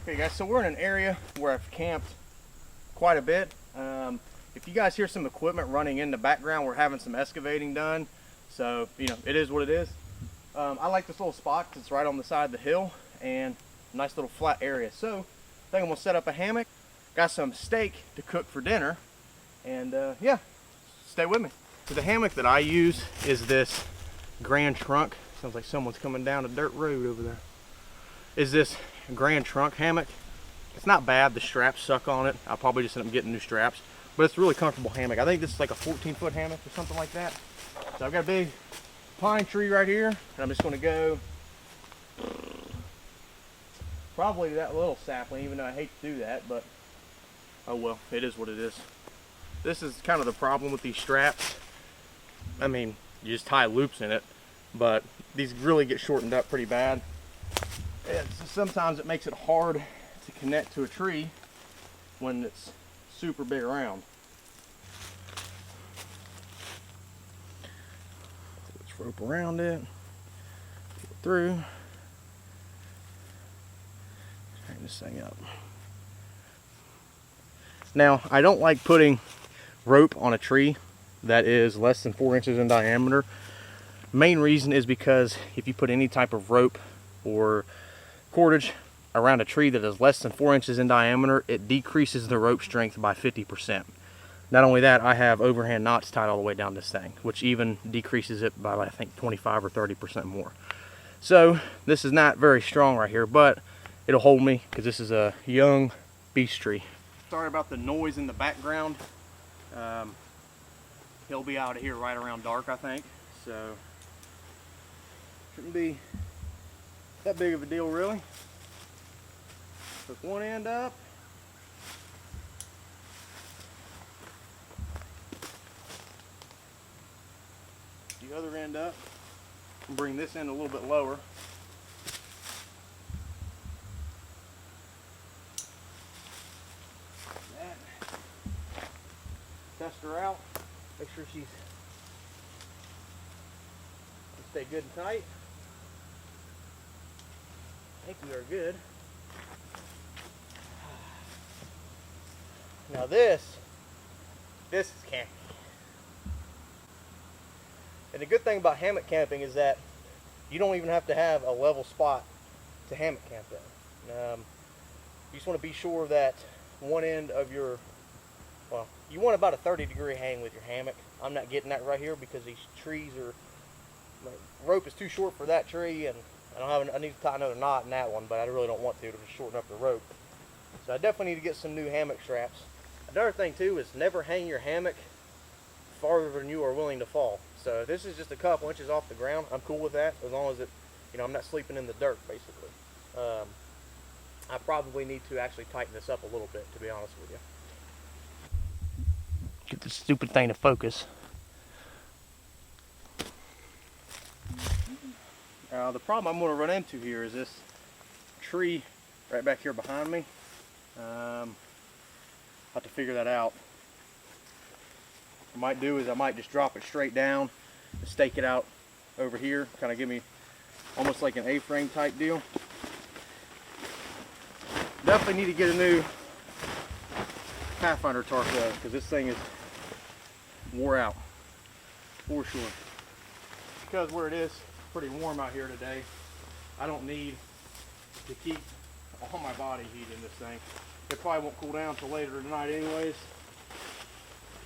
Okay guys, so we're in an area where I've camped quite a bit. If you guys hear some equipment running in the background, we're having some excavating done. So, you know, it is what it is. I like this little spot because it's right on the side of the hill and nice little flat area. So, I think I'm gonna set up a hammock. Got some steak to cook for dinner. And yeah, stay with me. So the hammock that I use is this Grand Trunk. Sounds like someone's coming down a dirt road over there. Is this Grand Trunk hammock. It's not bad. The straps suck on it. I'll probably just end up getting new straps. But it's a really comfortable hammock. I think this is like a 14-foot hammock or something like that. So I've got a big pine tree right here. And I'm just going to go probably that little sapling, even though I hate to do that. But oh well, it is what it is. This is kind of the problem with these straps. I mean, you just tie loops in it. But these really get shortened up pretty bad. And sometimes it makes it hard to connect to a tree when it's super big around. Let's rope around it, pull it through, tighten this thing up. Now, I don't like putting rope on a tree that is less than 4 inches in diameter. Main reason is because if you put any type of rope or cordage around a tree that is less than 4 inches in diameter, it decreases the rope strength by 50%. Not only that, I have overhand knots tied all the way down this thing, which even decreases it by I think 25 or 30% more. So this is not very strong right here, but it'll hold me because this is a young beech tree. Sorry about the noise in the background. He'll be out of here right around dark, I think, so shouldn't be that big of a deal really. Hook one end up. The other end up. And bring this end a little bit lower. That. Test her out. Make sure she's stay good and tight. I think we are good. Now this is camping. And the good thing about hammock camping is that you don't even have to have a level spot to hammock camp in. You just want to be sure that one end of your, well, you want about a 30-degree hang with your hammock. I'm not getting that right here because these trees are, my rope is too short for that tree, and I need to tie another knot in that one, but I really don't want to just shorten up the rope. So I definitely need to get some new hammock straps. Another thing too is never hang your hammock farther than you are willing to fall. So if this is just a couple inches off the ground, I'm cool with that, as long as it, you know, I'm not sleeping in the dirt basically. I probably need to actually tighten this up a little bit, to be honest with you. Get this stupid thing to focus. The problem I'm going to run into here is this tree right back here behind me. I'll have to figure that out. What I might do is I might just drop it straight down and stake it out over here, kind of give me almost like an A-frame type deal. Definitely need to get a new Pathfinder tarp though, because this thing is wore out for sure. Because where it is pretty warm out here today, I don't need to keep all my body heat in this thing. It probably won't cool down until later tonight anyways.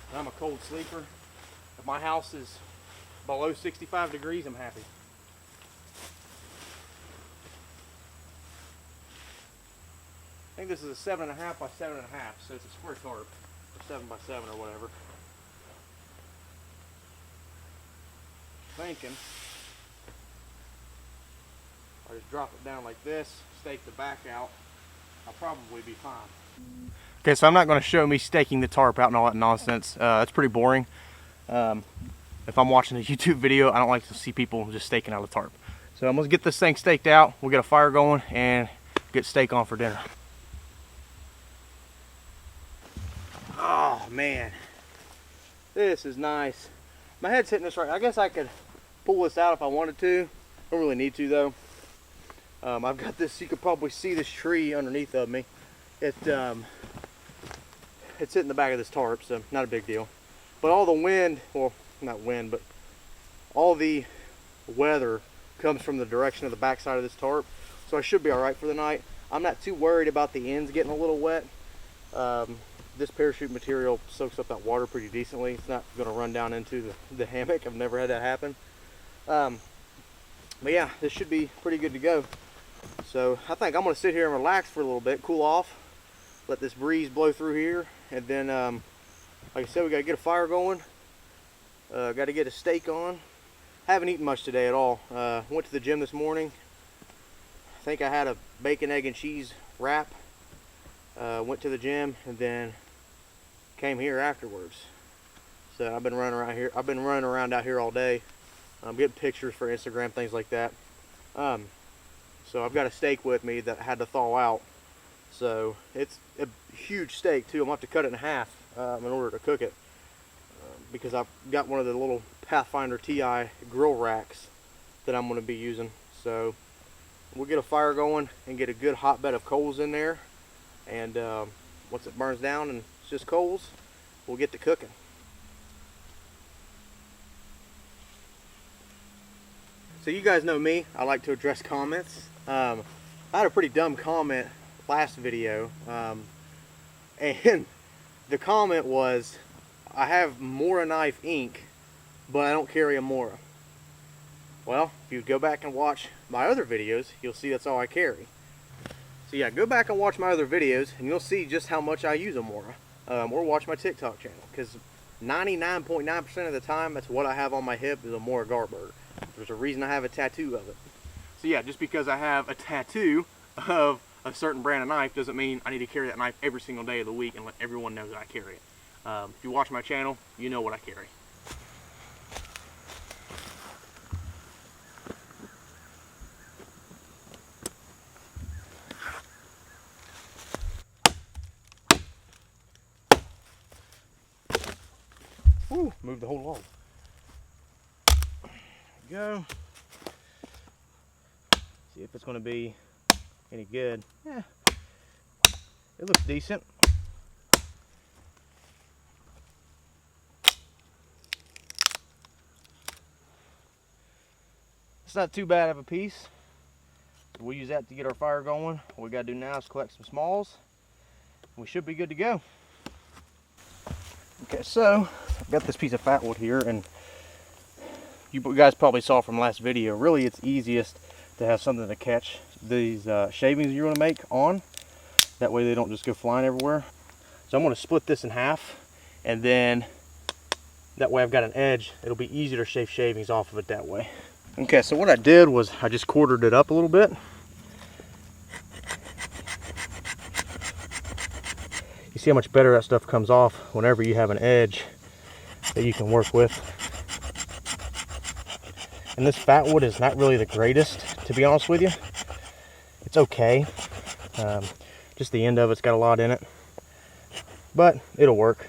And I'm a cold sleeper. If my house is below 65 degrees, I'm happy. I think this is a 7.5 by 7.5, so it's a square tarp, or 7 by 7 or whatever. Thinking I'll just drop it down like this, stake the back out, I'll probably be fine. Okay, so I'm not going to show me staking the tarp out and all that nonsense. That's pretty boring. If I'm watching a YouTube video, I don't like to see people just staking out a tarp. So I'm going to get this thing staked out, we'll get a fire going, and get steak on for dinner. Oh man, this is nice. My head's hitting this right. I guess I could pull this out if I wanted to. Don't really need to though. I've got this, you could probably see this tree underneath of me. It's in the back of this tarp, so not a big deal. But all the wind, well, not wind, but all the weather comes from the direction of the back side of this tarp, so I should be all right for the night. I'm not too worried about the ends getting a little wet. This parachute material soaks up that water pretty decently. It's not going to run down into the hammock. I've never had that happen. But yeah, this should be pretty good to go. So I think I'm going to sit here and relax for a little bit, cool off, let this breeze blow through here, and then like I said, we got to get a fire going. Got to get a steak on. Haven't eaten much today at all. Went to the gym this morning. I think I had a bacon, egg, and cheese wrap. Went to the gym and then came here afterwards. So I've been running around here. I've been running around out here all day. I'm getting pictures for Instagram, things like that. So I've got a steak with me that I had to thaw out. So it's a huge steak too. I'm gonna have to cut it in half in order to cook it. Because I've got one of the little Pathfinder TI grill racks that I'm going to be using. So we'll get a fire going and get a good hot bed of coals in there, and once it burns down and it's just coals, we'll get to cooking. So you guys know me, I like to address comments. I had a pretty dumb comment last video, and the comment was, I have Mora knife ink, but I don't carry a Mora. Well, if you go back and watch my other videos, you'll see that's all I carry. So yeah, go back and watch my other videos, and you'll see just how much I use a Mora. Or watch my TikTok channel, because 99.9% of the time, that's what I have on my hip is a Mora Garbird. There's a reason I have a tattoo of it. So yeah, just because I have a tattoo of a certain brand of knife doesn't mean I need to carry that knife every single day of the week and let everyone know that I carry it. If you watch my channel, you know what I carry. Woo, move the whole log. There we go. See if it's going to be any good. Yeah, it looks decent. It's not too bad of a piece. We'll use that to get our fire going. What we got to do now is collect some smalls. We should be good to go. Okay, so I've got this piece of fat wood here, and you guys probably saw from last video, really it's easiest to have something to catch these shavings you're going to make on. That way they don't just go flying everywhere. So I'm going to split this in half, and then that way I've got an edge. It'll be easier to shave shavings off of it that way. Okay, so what I did was I just quartered it up a little bit. You see how much better that stuff comes off whenever you have an edge that you can work with. And this fat wood is not really the greatest, to be honest with you. It's okay. Just the end of it's got a lot in it. But it'll work.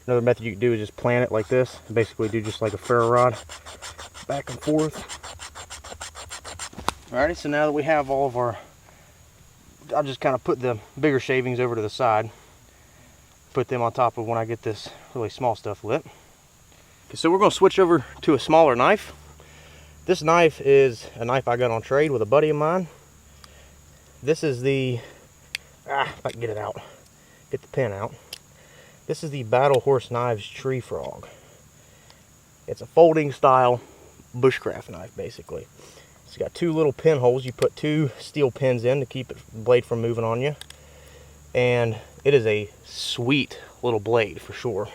Another method you can do is just plant it like this. Basically do just like a ferro rod. Back and forth. Alrighty, so now that we have all of our, I'll just kind of put the bigger shavings over to the side. Put them on top of when I get this really small stuff lit. Okay, so we're going to switch over to a smaller knife. This knife is a knife I got on trade with a buddy of mine. This is the, if I can get it out, get the pin out. This is the Battle Horse Knives Tree Frog. It's a folding style bushcraft knife, basically. It's got two little pin holes. You put two steel pins in to keep the blade from moving on you. And it is a sweet little blade for sure.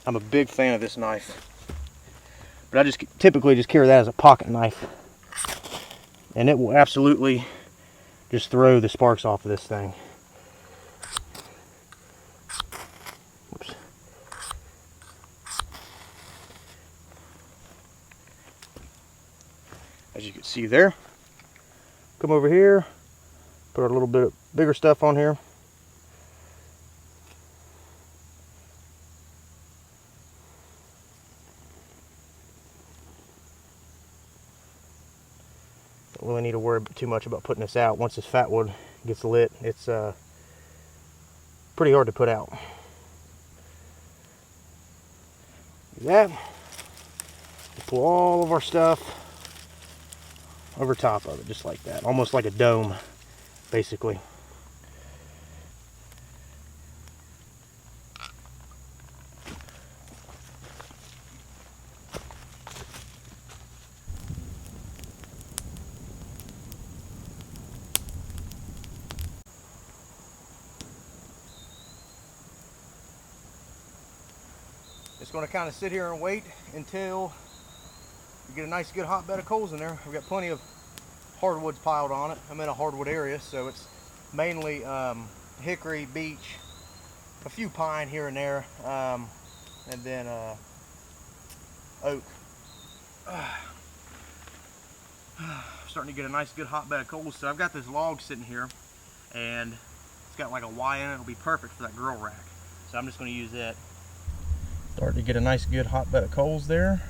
I'm a big fan of this knife. But I just typically just carry that as a pocket knife. And it will absolutely just throw the sparks off of this thing. Oops. As you can see there. Come over here, put a little bit of bigger stuff on here. Don't really need to worry too much about putting this out. Once this fat wood gets lit, it's pretty hard to put out. Do that. Pull all of our stuff over top of it, just like that, almost like a dome, basically. Just going to kind of sit here and wait until we get a nice good hot bed of coals in there. We've got plenty of hardwoods piled on it. I'm in a hardwood area, so it's mainly hickory, beech, a few pine here and there, and then oak. Starting to get a nice good hot bed of coals. So I've got this log sitting here, and it's got like a Y in it. It'll be perfect for that grill rack. So I'm just going to use it. Starting to get a nice good hot bed of coals there.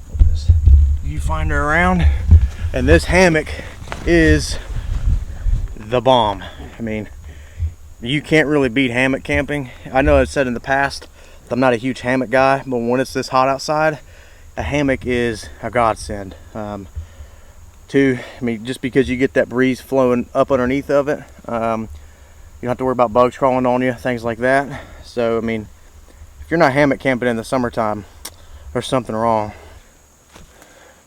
Put this viewfinder around, and this hammock is the bomb. I mean, you can't really beat hammock camping. I know I've said in the past I'm not a huge hammock guy, but when it's this hot outside, a hammock is a godsend. I mean, just because you get that breeze flowing up underneath of it, you don't have to worry about bugs crawling on you, things like that. So I mean, if you're not hammock camping in the summertime, there's something wrong.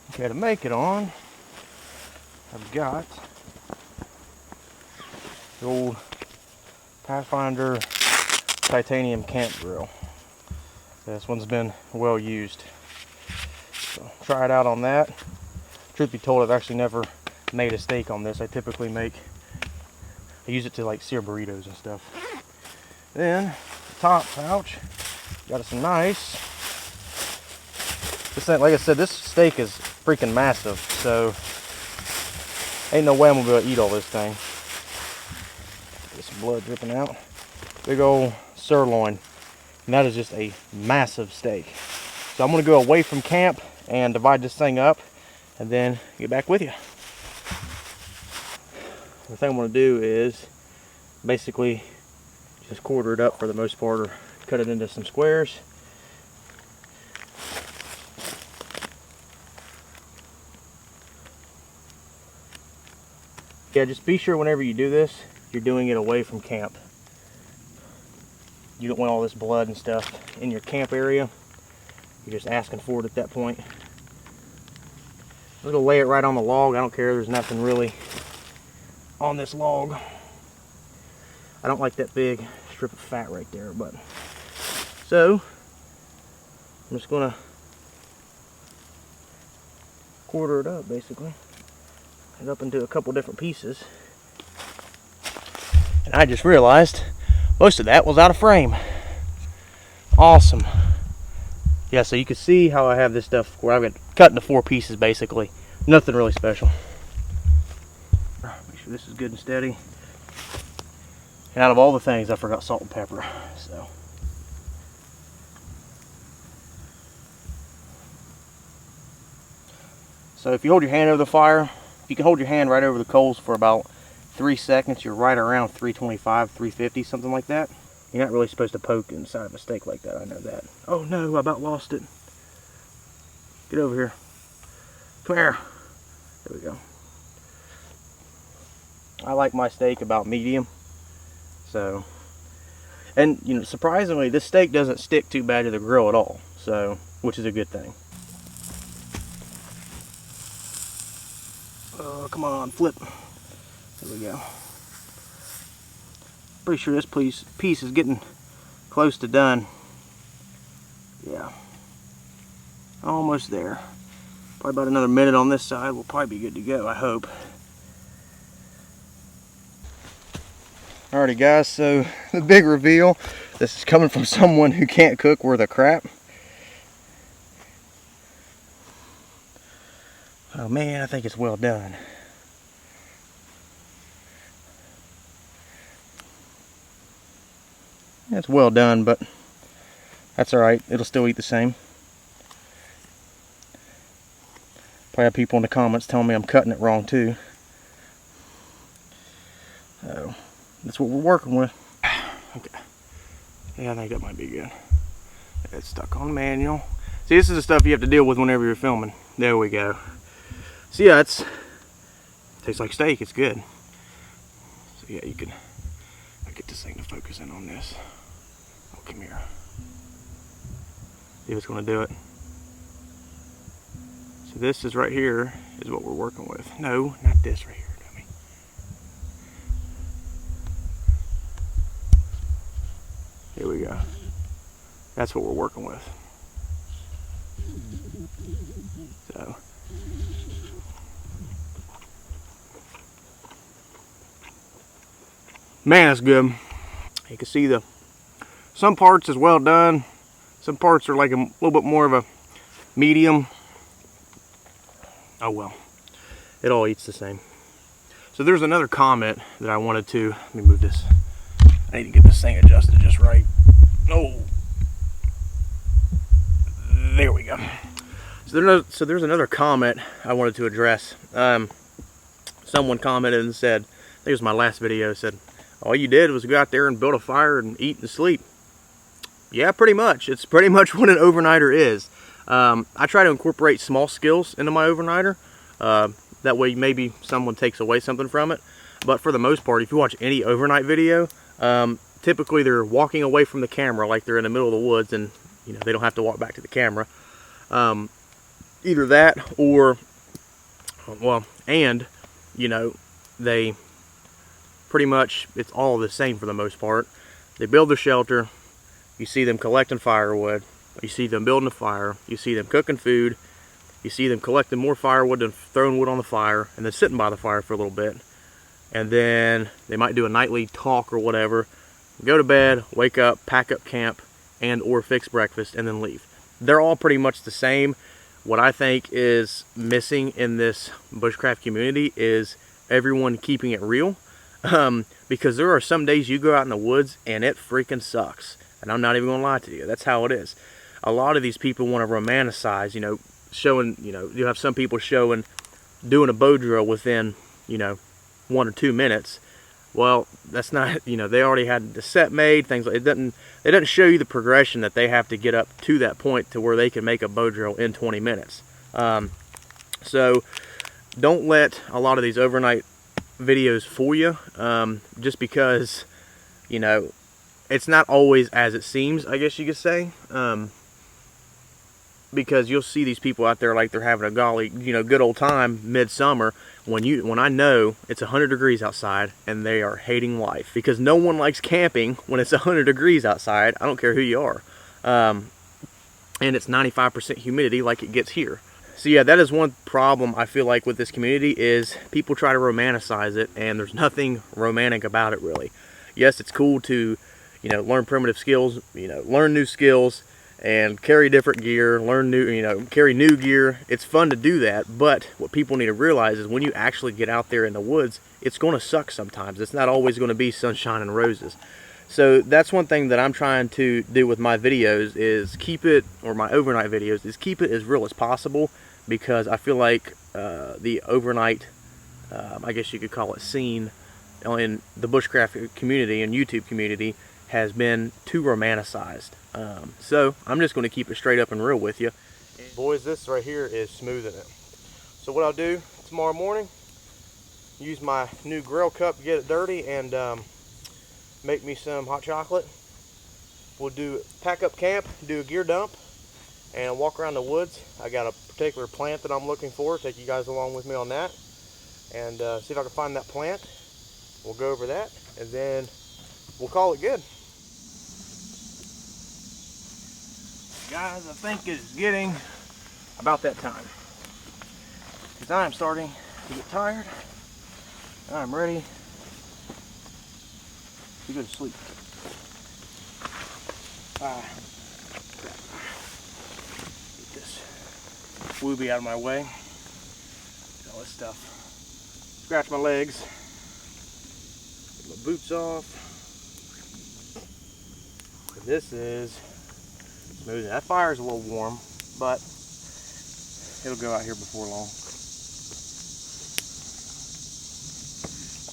Okay, to make it on, I've got the old Pathfinder titanium camp grill. This one's been well used. So try it out on that. Truth be told, I've actually never made a steak on this. I typically I use it to like sear burritos and stuff. Then the top pouch, got some nice. This thing, like I said, this steak is freaking massive, so ain't no way I'm gonna be able to eat all this thing. Get some blood dripping out. Big old sirloin, and that is just a massive steak. So I'm gonna go away from camp and divide this thing up, and then get back with you. The thing I'm gonna do is basically just quarter it up for the most part, or cut it into some squares. Yeah, just be sure whenever you do this, you're doing it away from camp. You don't want all this blood and stuff in your camp area. You're just asking for it at that point. I'm gonna lay it right on the log. I don't care, there's nothing really on this log. I don't like that big strip of fat right there, but so I'm just gonna quarter it up, basically, cut it up into a couple different pieces. And I just realized most of that was out of frame. Awesome. Yeah, so you can see how I have this stuff where I've got cut into 4 pieces basically. Nothing really special. Make sure this is good and steady. And out of all the things, I forgot salt and pepper. So if you hold your hand over the fire, if you can hold your hand right over the coals for about 3 seconds, you're right around 325, 350, something like that. You're not really supposed to poke inside of a steak like that, I know that. Oh no, I about lost it. Get over here. Come here. There we go. I like my steak about medium. So, and you know, surprisingly, this steak doesn't stick too bad to the grill at all. So, which is a good thing. Oh, come on, flip. There we go. Pretty sure this piece is getting close to done. Yeah. Almost there. Probably about another minute on this side. We'll probably be good to go, I hope. Alrighty guys, so the big reveal. This is coming from someone who can't cook worth a crap. Oh man, I think it's well done. It's well done, but that's alright. It'll still eat the same. Probably have people in the comments telling me I'm cutting it wrong too. So that's what we're working with. Okay. Yeah, I think that might be good. It's stuck on manual. See, this is the stuff you have to deal with whenever you're filming. There we go. So yeah, tastes like steak. It's good. So yeah, you can. I get this thing to focus in on this. Oh, come here. See if it's gonna do it. So this is right here is what we're working with. No, not this right here, dummy. Here we go. That's what we're working with. So. Man, that's good. You can see some parts is well done. Some parts are like a little bit more of a medium. Oh well, it all eats the same. So there's another comment that I wanted to, let me move this. I need to get this thing adjusted just right. Oh, there we go. So there's another comment I wanted to address. Someone commented and said, I think it was my last video, said, all you did was go out there and build a fire and eat and sleep. Yeah, pretty much. It's pretty much what an overnighter is. I try to incorporate small skills into my overnighter. That way maybe someone takes away something from it. But for the most part, if you watch any overnight video, typically they're walking away from the camera like they're in the middle of the woods and they don't have to walk back to the camera. Either that or, well, and, they pretty much, it's all the same for the most part. They build their shelter. You see them collecting firewood. You see them building a fire. You see them cooking food. You see them collecting more firewood and throwing wood on the fire and then sitting by the fire for a little bit. And then they might do a nightly talk or whatever. Go to bed, wake up, pack up camp, and or fix breakfast, and then leave. They're all pretty much the same. What I think is missing in this bushcraft community is everyone keeping it real. Because there are some days you go out in the woods and it freaking sucks. And I'm not even gonna lie to you. That's how it is. A lot of these people want to romanticize, showing, you have some people showing doing a bow drill within, 1 or 2 minutes. Well, that's not, they already had the set made, things like it doesn't show you the progression that they have to get up to that point to where they can make a bow drill in 20 minutes. So don't let a lot of these overnight videos fool you, just because, it's not always as it seems, I guess you could say. Because you'll see these people out there like they're having a golly, good old time midsummer when I know it's 100 degrees outside and they are hating life, because no one likes camping when it's 100 degrees outside. I don't care who you are. And it's 95% humidity like it gets here. So yeah, that is one problem I feel like with this community is people try to romanticize it, and there's nothing romantic about it really. Yes, it's cool to, learn primitive skills, learn new skills, and carry different gear, carry new gear. It's fun to do that, but what people need to realize is when you actually get out there in the woods, it's going to suck sometimes. It's not always going to be sunshine and roses. So that's one thing that I'm trying to do with my videos is my overnight videos, is keep it as real as possible, because I feel like the overnight, I guess you could call it, scene in the bushcraft community and YouTube community has been too romanticized. So I'm just going to keep it straight up and real with you. Boys, this right here is smoothing it. So what I'll do tomorrow morning, use my new grill cup to get it dirty and make me some hot chocolate. We'll pack up camp, do a gear dump, and walk around the woods. I got a particular plant that I'm looking for. Take you guys along with me on that, and see if I can find that plant. We'll go over that, and then we'll call it good. Guys, I think it's getting about that time, because I'm starting to get tired. I'm ready to go to sleep. Get this wooby out of my way. Get all this stuff. Scratch my legs. Get my boots off. And this is smooth. That fire is a little warm, but it'll go out here before long.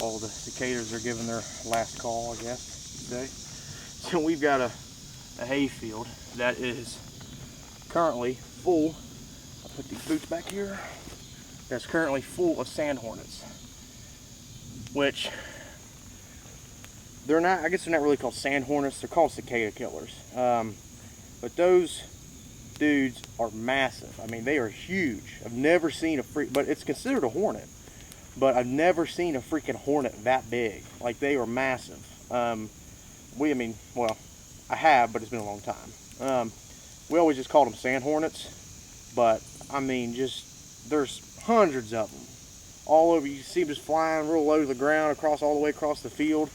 All the cicadas are giving their last call, I guess, today. So we've got a hay field that is currently full. I'll put these boots back here. That's currently full of sand hornets, which they're not, I guess they're not really called sand hornets, they're called cicada killers. But those dudes are massive. I mean, they are huge. I've never seen but it's considered a hornet, but I've never seen a freaking hornet that big. Like, they are massive. Well, I have, but it's been a long time. We always just called them sand hornets, but I mean, there's hundreds of them all over. You see them just flying real low to the ground, all the way across the field.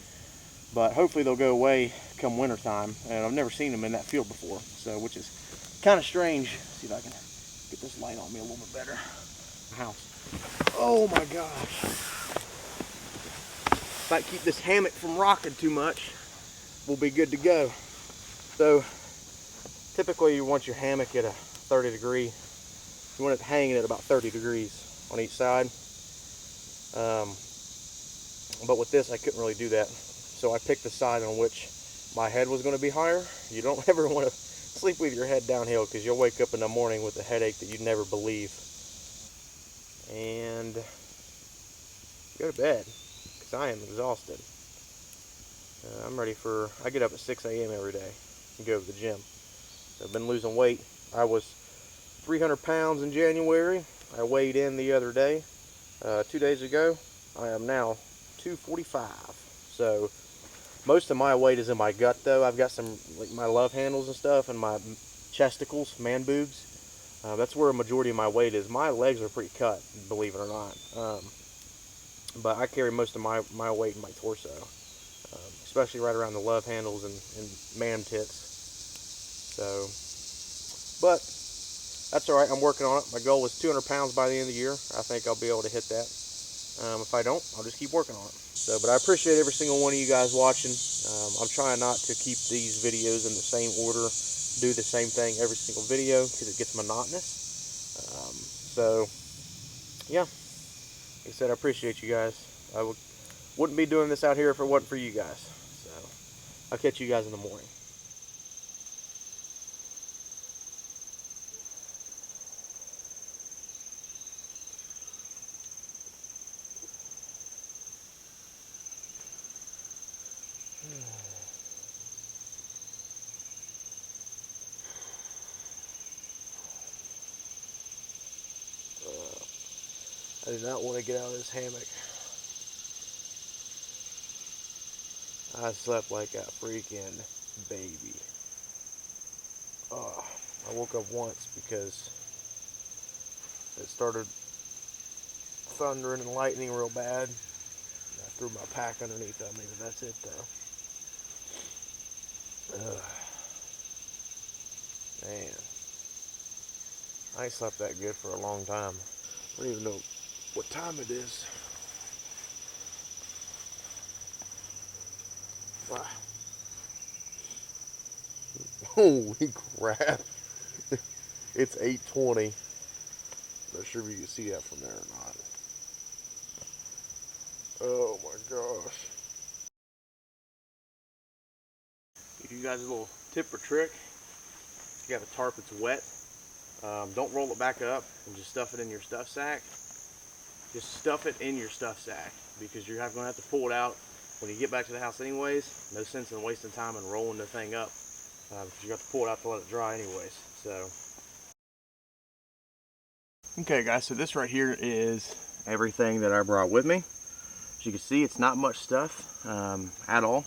But hopefully they'll go away come winter time, and I've never seen them in that field before, so which is kind of strange. See if I can get this light on me a little bit better. House. Oh my gosh! If I keep this hammock from rocking too much, we'll be good to go. So typically you want your hammock at a 30 degree. You want it hanging at about 30 degrees on each side. But with this, I couldn't really do that. So I picked the side on which my head was going to be higher. You don't ever want to sleep with your head downhill, because you'll wake up in the morning with a headache that you'd never believe. And go to bed, because I am exhausted. I'm ready I get up at 6 a.m. every day and go to the gym. So I've been losing weight. I was 300 pounds in January. I weighed in the other day, 2 days ago. I am now 245. So most of my weight is in my gut, though. I've got some, like, my love handles and stuff, and my chesticles, man boobs. That's where a majority of my weight is. My legs are pretty cut, believe it or not. But I carry most of my weight in my torso, especially right around the love handles and man tits. So, but that's all right. I'm working on it. My goal was 200 pounds by the end of the year. I think I'll be able to hit that. If I don't, I'll just keep working on it. So, but I appreciate every single one of you guys watching. I'm trying not to keep these videos in the same order, do the same thing every single video, because it gets monotonous. So, yeah. Like I said, I appreciate you guys. I wouldn't be doing this out here if it wasn't for you guys. So, I'll catch you guys in the morning. I do not want to get out of this hammock. I slept like a freaking baby. I woke up once because it started thundering and lightning real bad. I threw my pack underneath of me, but that's it though. Man, I ain't slept that good for a long time. I don't even know what time it is. Wow. Holy crap. It's 8:20. Not sure if you can see that from there or not. Oh my gosh. Give you guys a little tip or trick. If you have a tarp that's wet, don't roll it back up and just stuff it in your stuff sack. Just stuff it in your stuff sack, because you're going to have to pull it out when you get back to the house anyways. No sense in wasting time and rolling the thing up, because you have to pull it out to let it dry anyways. So, okay guys, so this right here is everything that I brought with me. As you can see, it's not much stuff at all.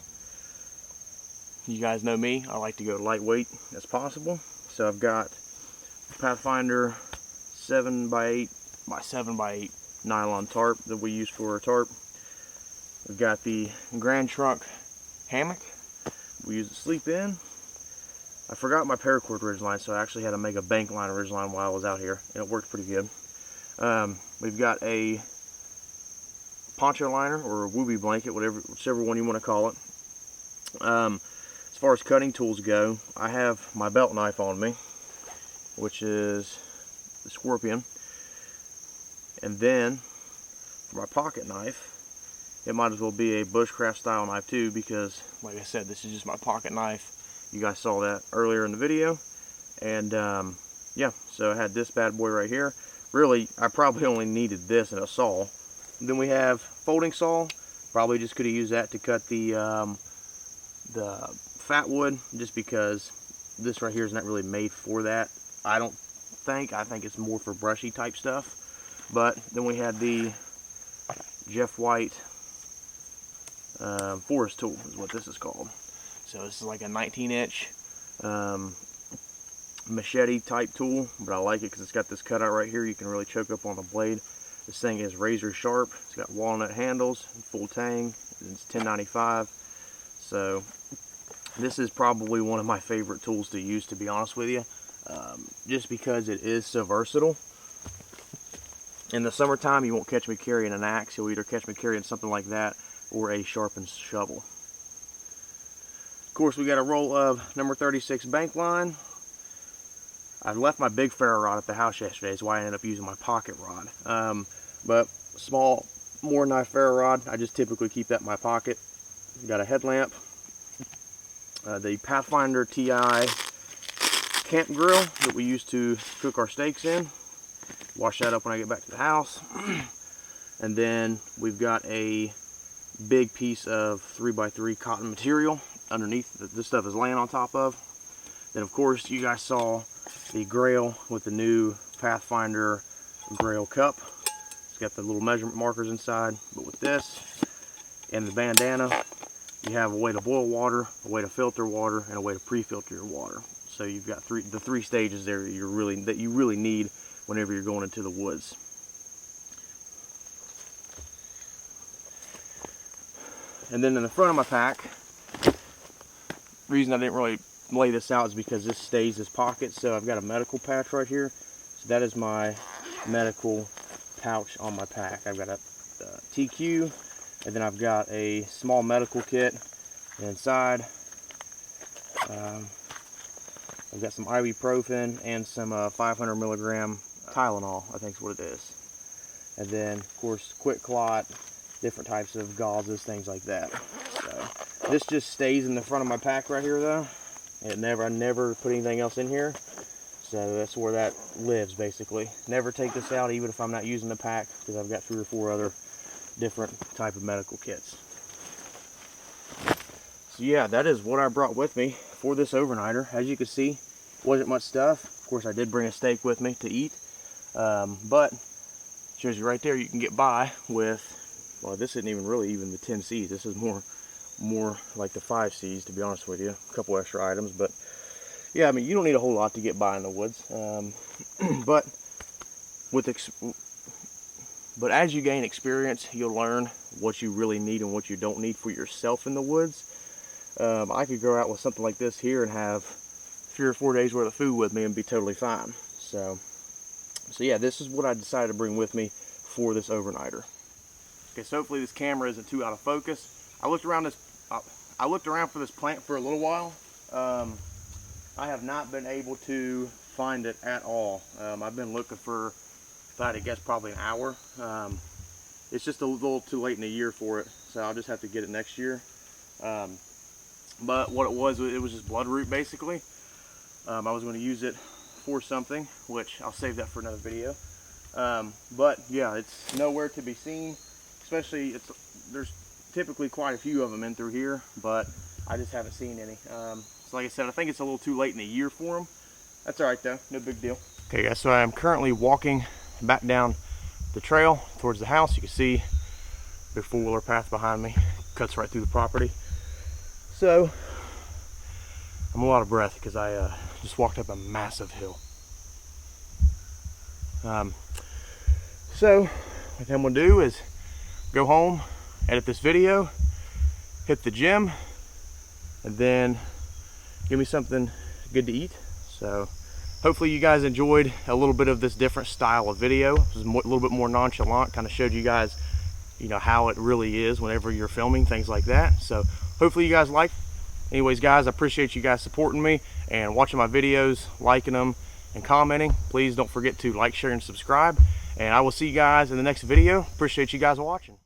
You guys know me, I like to go lightweight as possible. So I've got Pathfinder 7x8 by 7x8 nylon tarp that we use for a tarp. We've got the Grand Trunk hammock we use to sleep in. I forgot my paracord ridge line, so I actually had to make a bank line ridge line while I was out here, and it worked pretty good. We've got a poncho liner or a wooby blanket, whichever one you want to call it. As far as cutting tools go, I have my belt knife on me, which is the Scorpion. And then for my pocket knife it might as well be a Bushcraft style knife too, because like I said, this is just my pocket knife. You guys saw that earlier in the video. And yeah, so I had this bad boy right here. Really, I probably only needed this and a saw. Then we have folding saw. Probably just could have used that to cut the fat wood, just because this right here is not really made for that. I think it's more for brushy type stuff. But then we had the Jeff White forest tool is what this is called. So this is like a 19-inch machete type tool, but I like it because it's got this cutout right here. You can really choke up on the blade. This thing is razor sharp. It's got walnut handles, full tang. It's $10.95. So this is probably one of my favorite tools to use, to be honest with you, just because it is so versatile. In the summertime, you won't catch me carrying an axe. You'll either catch me carrying something like that or a sharpened shovel. Of course, we got a roll of number 36 bank line. I left my big ferro rod at the house yesterday, so I ended up using my pocket rod. But small more knife ferro rod, I just typically keep that in my pocket. Got a headlamp, the Pathfinder TI camp grill that we use to cook our steaks in. Wash that up when I get back to the house. And then we've got a big piece of 3x3 cotton material underneath that this stuff is laying on top of. Then of course you guys saw the grail with the new Pathfinder grail cup. It's got the little measurement markers inside, but with this and the bandana, you have a way to boil water, a way to filter water, and a way to pre-filter your water. So you've got the three stages there that you really need whenever you're going into the woods. And then in the front of my pack, the reason I didn't really lay this out is because this stays this pocket. So I've got a medical patch right here. So that is my medical pouch on my pack. I've got a TQ, and then I've got a small medical kit. And inside, I've got some ibuprofen and some 500 milligram Tylenol, I think is what it is. And then, of course, quick clot, different types of gauzes, things like that. So this just stays in the front of my pack right here, though. I never put anything else in here. So that's where that lives, basically. Never take this out, even if I'm not using the pack, because I've got 3 or 4 other different type of medical kits. So yeah, that is what I brought with me for this overnighter. As you can see, wasn't much stuff. Of course, I did bring a steak with me to eat, but shows you right there, you can get by with, well, this isn't even really even the 10 C's. This is more like the 5 C's, to be honest with you. A couple extra items, but yeah, I mean, you don't need a whole lot to get by in the woods. But as you gain experience, you'll learn what you really need and what you don't need for yourself in the woods. I could go out with something like this here and have 3 or 4 days worth of food with me and be totally fine. So yeah, this is what I decided to bring with me for this overnighter. Okay, so hopefully this camera isn't too out of focus. I looked around for this plant for a little while. I have not been able to find it at all. I've been looking for, if I had to guess, probably an hour. It's just a little too late in the year for it, so I'll just have to get it next year. But what it was just bloodroot, basically. I was going to use it for something, which I'll save that for another video. But yeah, it's nowhere to be seen. Especially, there's typically quite a few of them in through here, but I just haven't seen any. So like I said, I think it's a little too late in the year for them. That's all right though, no big deal. Okay guys, so I'm currently walking back down the trail towards the house. You can see the 4-wheeler path behind me cuts right through the property. So I'm a lot of breath because I just walked up a massive hill. So what I'm gonna do is go home, edit this video, hit the gym, and then give me something good to eat. So hopefully you guys enjoyed a little bit of this different style of video. It was a little bit more nonchalant, kind of showed you guys, you know, how it really is whenever you're filming, things like that. So hopefully you guys like. Anyways guys, I appreciate you guys supporting me and watching my videos, liking them and commenting. Please don't forget to like, share, and subscribe. And I will see you guys in the next video. Appreciate you guys watching.